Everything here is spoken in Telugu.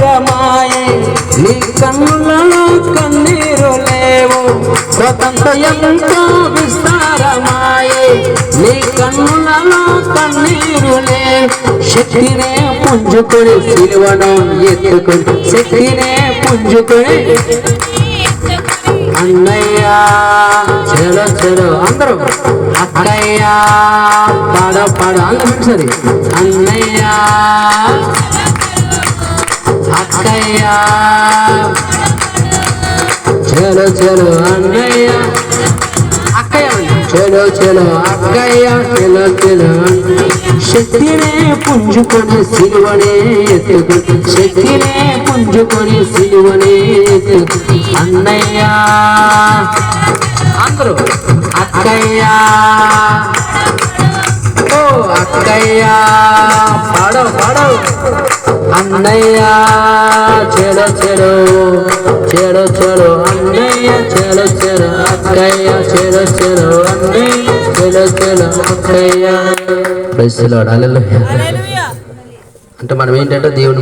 విస్తారమాయే నీ కన్నులలో కన్నీరు లేవు కృతంత ఎంతో విస్తారమాయే నీ కన్నులలో కన్నీరు లేవు శక్తినే పుంజుకొని సిలువను ఎత్తుకొని శక్తినే పుంజుకొని అన్నయ్యా చలో చలో అందరూ అక్కయ్యా పాడ పాడ అందరూ సరే అన్నయ్యా అక్కయ్యా చలో చలో అన్నయ్య అక్కయ్య చలో చలో అక్కయ్య చలో చలో శక్తినే పుంజుకొని సిలువనే ఎత్తుకొని శక్తినే పుంజుకొని సిలువనే ఎత్తుకొని అన్నయ్య అందరూ అక్కయ్య ఓ అక్కయ్య పాడవు పాడవు అన్నయ్య చెడు చెడు చెడు చెడు అన్నయ్య చెడు చెడు అక్కయ్య చెడు చెడు అన్నయ్య చెడు చెడు అక్కయ్య. Praise the Lord. హల్లెలూయా. అంటే మనం ఏంటంటే దేవుని